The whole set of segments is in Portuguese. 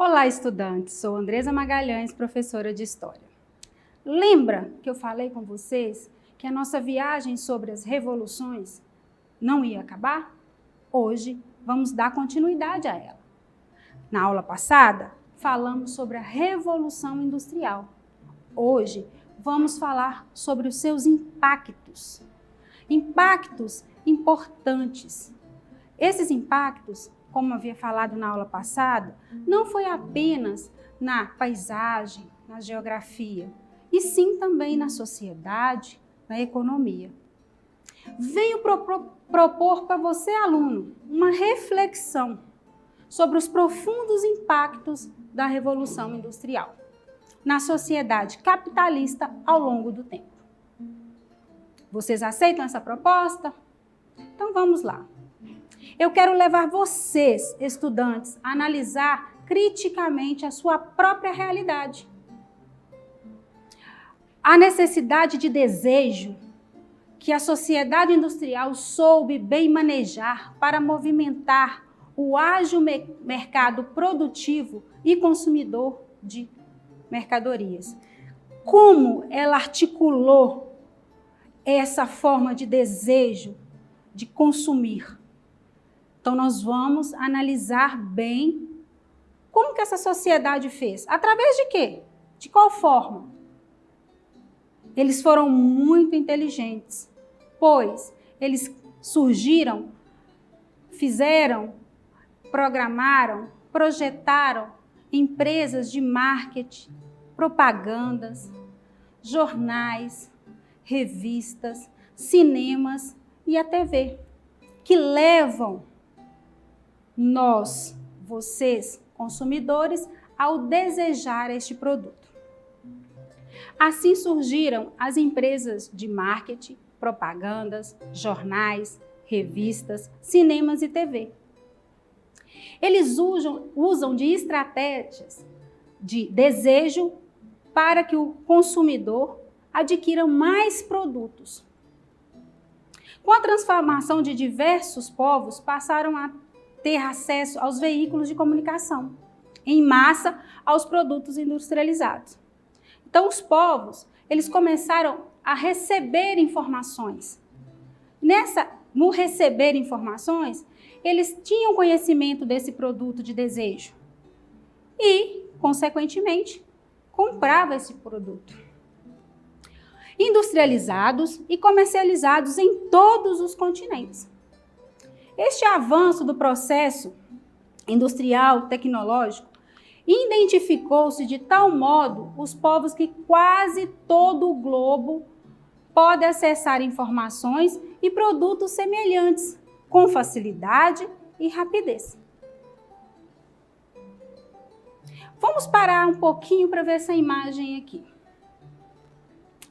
Olá, estudantes! Sou Andresa Magalhães, professora de História. Lembra que eu falei com vocês que a nossa viagem sobre as revoluções não ia acabar? Hoje vamos dar continuidade a ela. Na aula passada, falamos sobre a Revolução Industrial. Hoje vamos falar sobre os seus impactos. Impactos importantes. Esses impactos, como havia falado na aula passada, não foi apenas na paisagem, na geografia, e sim também na sociedade, na economia. Venho propor para você, aluno, uma reflexão sobre os profundos impactos da Revolução Industrial na sociedade capitalista ao longo do tempo. Vocês aceitam essa proposta? Então vamos lá. Eu quero levar vocês, estudantes, a analisar criticamente a sua própria realidade. A necessidade de desejo que a sociedade industrial soube bem manejar para movimentar o ágil mercado produtivo e consumidor de mercadorias. Como ela articulou essa forma de desejo de consumir? Então, nós vamos analisar bem como que essa sociedade fez. Através de quê? De qual forma? Eles foram muito inteligentes, pois eles surgiram, fizeram, programaram, projetaram empresas de marketing, propagandas, jornais, revistas, cinemas e a TV, que levam nós, vocês, consumidores, ao desejar este produto. Assim surgiram as empresas de marketing, propagandas, jornais, revistas, cinemas e TV. Eles usam de estratégias de desejo para que o consumidor adquira mais produtos. Com a transformação de diversos povos, passaram a ter acesso aos veículos de comunicação, em massa aos produtos industrializados. Então, os povos, eles começaram a receber informações. No receber informações, eles tinham conhecimento desse produto de desejo e, consequentemente, compravam esse produto. Industrializados e comercializados em todos os continentes. Este avanço do processo industrial tecnológico identificou-se de tal modo os povos que quase todo o globo pode acessar informações e produtos semelhantes com facilidade e rapidez. Vamos parar um pouquinho para ver essa imagem aqui.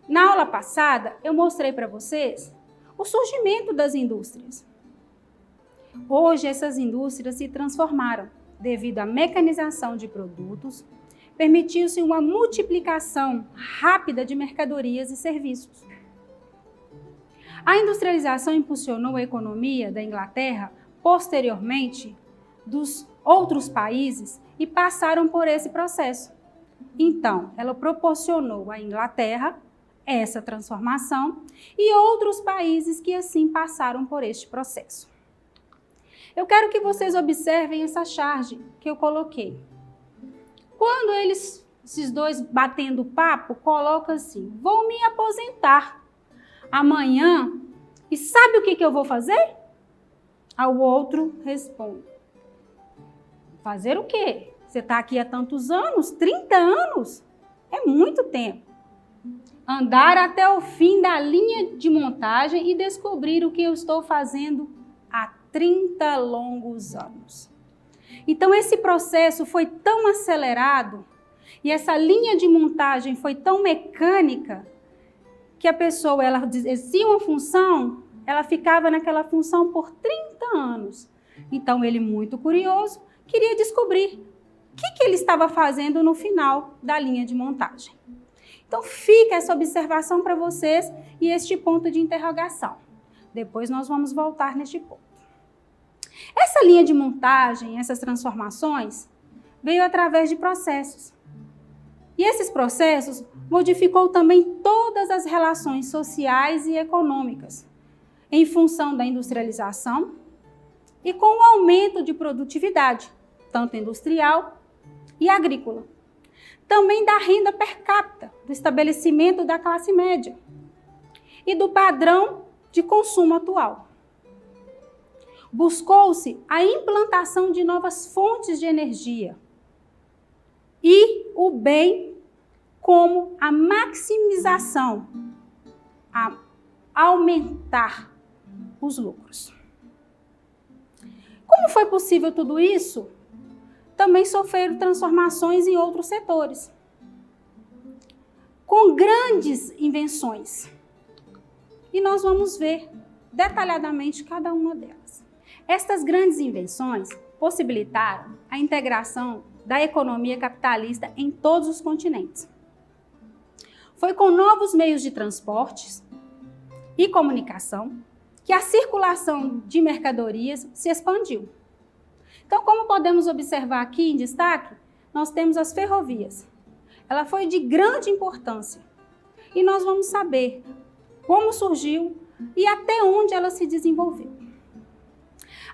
Na aula passada, eu mostrei para vocês o surgimento das indústrias. Hoje, essas indústrias se transformaram devido à mecanização de produtos, permitiu-se uma multiplicação rápida de mercadorias e serviços. A industrialização impulsionou a economia da Inglaterra, posteriormente dos outros países, e passaram por esse processo. Então, ela proporcionou à Inglaterra essa transformação e outros países que assim passaram por este processo. Eu quero que vocês observem essa charge que eu coloquei. Quando esses dois batendo papo, coloca assim: vou me aposentar amanhã e sabe o que eu vou fazer? Ao outro responde: fazer o quê? Você está aqui há tantos anos, 30 anos? É muito tempo. Andar até o fim da linha de montagem e descobrir o que eu estou fazendo há 30 longos anos. Então, esse processo foi tão acelerado e essa linha de montagem foi tão mecânica que a pessoa, ela exercia uma função, ela ficava naquela função por 30 anos. Então, ele, muito curioso, queria descobrir o que ele estava fazendo no final da linha de montagem. Então, fica essa observação para vocês e este ponto de interrogação. Depois nós vamos voltar neste ponto. Essa linha de montagem, essas transformações, veio através de processos. E esses processos modificou também todas as relações sociais e econômicas, em função da industrialização e com o aumento de produtividade, tanto industrial e agrícola. Também da renda per capita, do estabelecimento da classe média e do padrão de consumo atual. Buscou-se a implantação de novas fontes de energia e o bem como a maximização, a aumentar os lucros. Como foi possível tudo isso? Também sofreram transformações em outros setores, com grandes invenções. E nós vamos ver detalhadamente cada uma delas. Estas grandes invenções possibilitaram a integração da economia capitalista em todos os continentes. Foi com novos meios de transportes e comunicação que a circulação de mercadorias se expandiu. Então, como podemos observar aqui em destaque, nós temos as ferrovias. Ela foi de grande importância e nós vamos saber como surgiu e até onde ela se desenvolveu.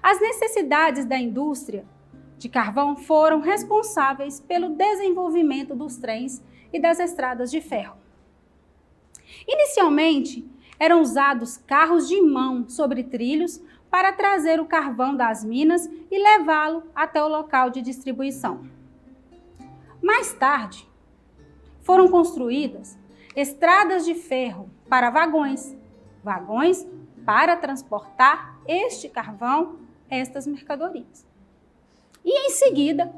As necessidades da indústria de carvão foram responsáveis pelo desenvolvimento dos trens e das estradas de ferro. Inicialmente, eram usados carros de mão sobre trilhos para trazer o carvão das minas e levá-lo até o local de distribuição. Mais tarde, foram construídas estradas de ferro para vagões, vagões para transportar este carvão, estas mercadorias. E em seguida,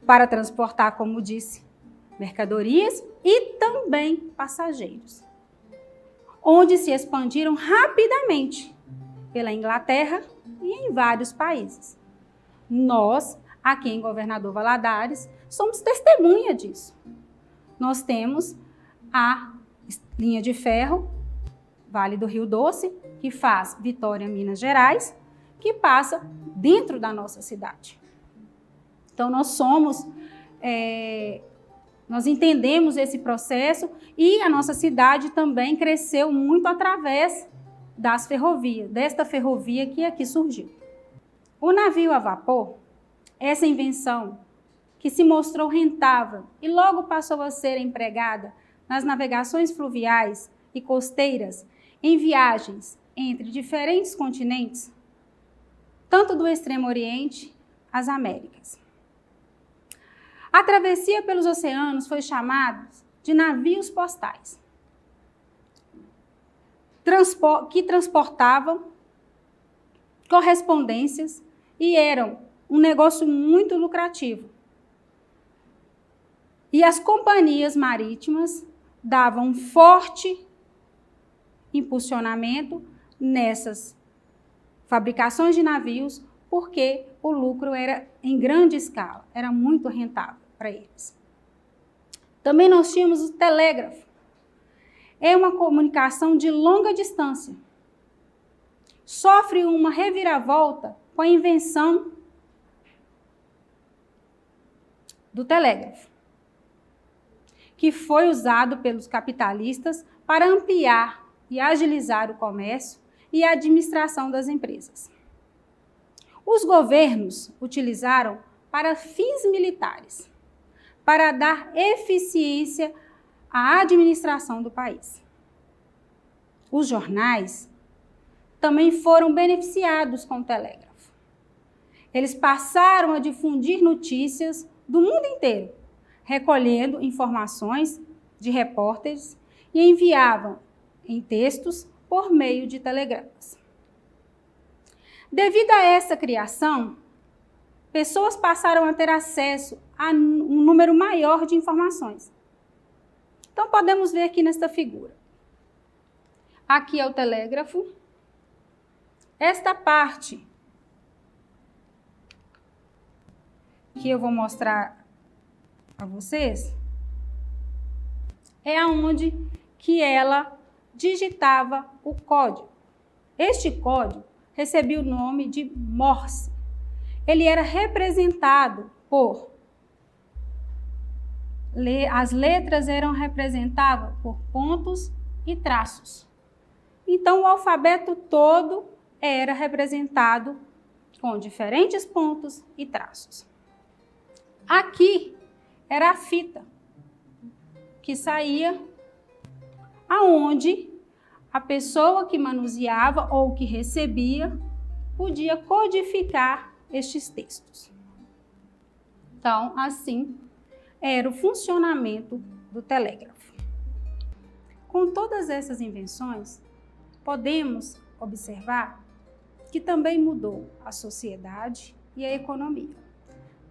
para transportar, como disse, mercadorias e também passageiros, onde se expandiram rapidamente pela Inglaterra e em vários países. Nós, aqui em Governador Valadares, somos testemunha disso. Nós temos a linha de ferro Vale do Rio Doce, que faz Vitória, Minas Gerais, que passa dentro da nossa cidade. Então, nós entendemos esse processo e a nossa cidade também cresceu muito através das ferrovias, desta ferrovia que aqui surgiu. O navio a vapor, essa invenção que se mostrou rentável e logo passou a ser empregada nas navegações fluviais e costeiras em viagens entre diferentes continentes, tanto do Extremo Oriente às Américas. A travessia pelos oceanos foi chamada de navios postais, que transportavam correspondências e eram um negócio muito lucrativo. E as companhias marítimas davam um forte impulsionamento nessas fabricações de navios, porque o lucro era em grande escala, era muito rentável para eles. Também nós tínhamos o telégrafo. É uma comunicação de longa distância. Sofre uma reviravolta com a invenção do telégrafo, que foi usado pelos capitalistas para ampliar e agilizar o comércio e a administração das empresas. Os governos utilizaram para fins militares, para dar eficiência à administração do país. Os jornais também foram beneficiados com o telégrafo. Eles passaram a difundir notícias do mundo inteiro, recolhendo informações de repórteres e enviavam em textos por meio de telegramas. Devido a essa criação, pessoas passaram a ter acesso a um número maior de informações. Então, podemos ver aqui nesta figura. Aqui é o telégrafo. Esta parte que eu vou mostrar a vocês é aonde que ela digitava o código. Este código recebia o nome de Morse. Ele era representado as letras eram representadas por pontos e traços. Então, o alfabeto todo era representado com diferentes pontos e traços. Aqui era a fita que saía aonde a pessoa que manuseava ou que recebia podia codificar estes textos. Então, assim era o funcionamento do telégrafo. Com todas essas invenções, podemos observar que também mudou a sociedade e a economia.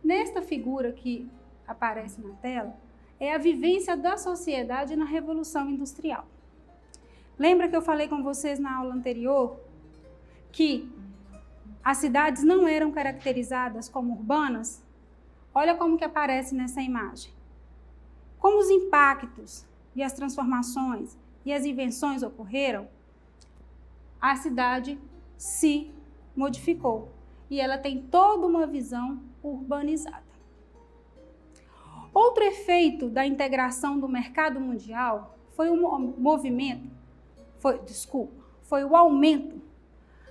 Nesta figura que aparece na tela, é a vivência da sociedade na Revolução Industrial. Lembra que eu falei com vocês na aula anterior que as cidades não eram caracterizadas como urbanas? Olha como que aparece nessa imagem. Como os impactos e as transformações e as invenções ocorreram, a cidade se modificou e ela tem toda uma visão urbanizada. Outro efeito da integração do mercado mundial foi o aumento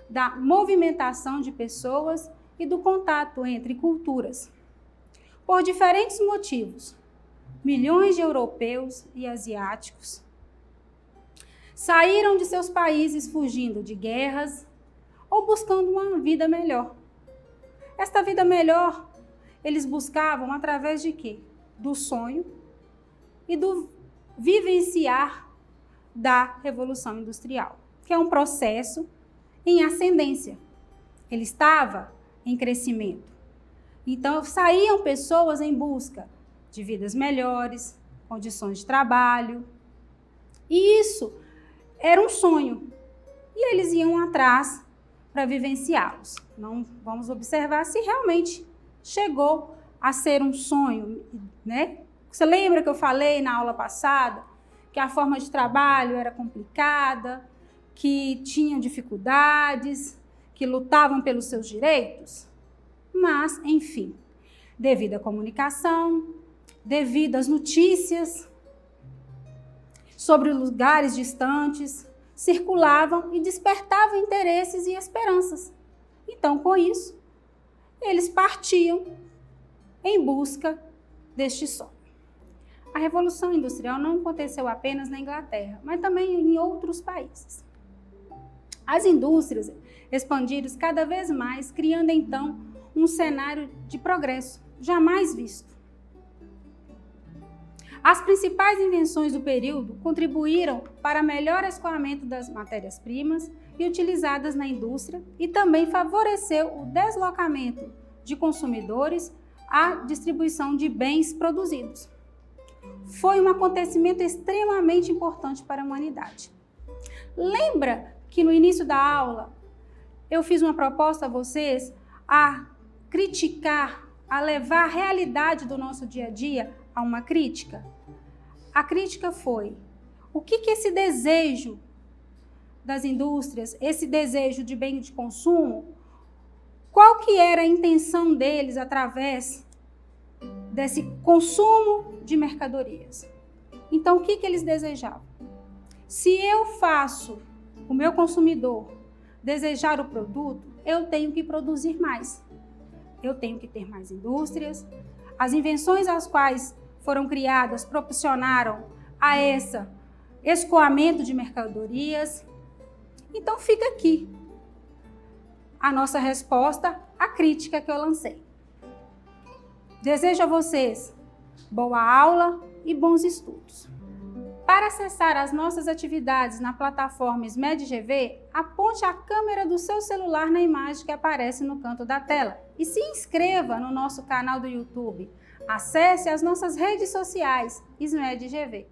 da movimentação de pessoas e do contato entre culturas. Por diferentes motivos, milhões de europeus e asiáticos saíram de seus países fugindo de guerras ou buscando uma vida melhor. Esta vida melhor eles buscavam através de quê? Do sonho e do vivenciar da Revolução Industrial, que é um processo em ascendência. Ele estava em crescimento. Então, saíam pessoas em busca de vidas melhores, condições de trabalho. E isso era um sonho. E eles iam atrás para vivenciá-los. Não vamos observar se realmente chegou a ser um sonho, né? Você lembra que eu falei na aula passada que a forma de trabalho era complicada, que tinham dificuldades, que lutavam pelos seus direitos? Mas, enfim, devido à comunicação, devido às notícias sobre lugares distantes, circulavam e despertavam interesses e esperanças. Então, com isso, eles partiam em busca deste sonho. A Revolução Industrial não aconteceu apenas na Inglaterra, mas também em outros países. As indústrias expandiram cada vez mais, criando então um cenário de progresso jamais visto. As principais invenções do período contribuíram para melhor escoamento das matérias-primas e utilizadas na indústria e também favoreceu o deslocamento de consumidores à distribuição de bens produzidos. Foi um acontecimento extremamente importante para a humanidade. Lembra que no início da aula eu fiz uma proposta a vocês a criticar, a levar a realidade do nosso dia a dia a uma crítica? A crítica foi: o que esse desejo das indústrias, esse desejo de bem de consumo, qual que era a intenção deles através desse consumo de mercadorias? Então, o que eles desejavam? Se eu faço o meu consumidor desejar o produto, eu tenho que produzir mais. Eu tenho que ter mais indústrias. As invenções as quais foram criadas proporcionaram a esse escoamento de mercadorias. Então, fica aqui a nossa resposta à crítica que eu lancei. Desejo a vocês boa aula e bons estudos. Para acessar as nossas atividades na plataforma SMED-GV, aponte a câmera do seu celular na imagem que aparece no canto da tela e se inscreva no nosso canal do YouTube. Acesse as nossas redes sociais SMED-GV.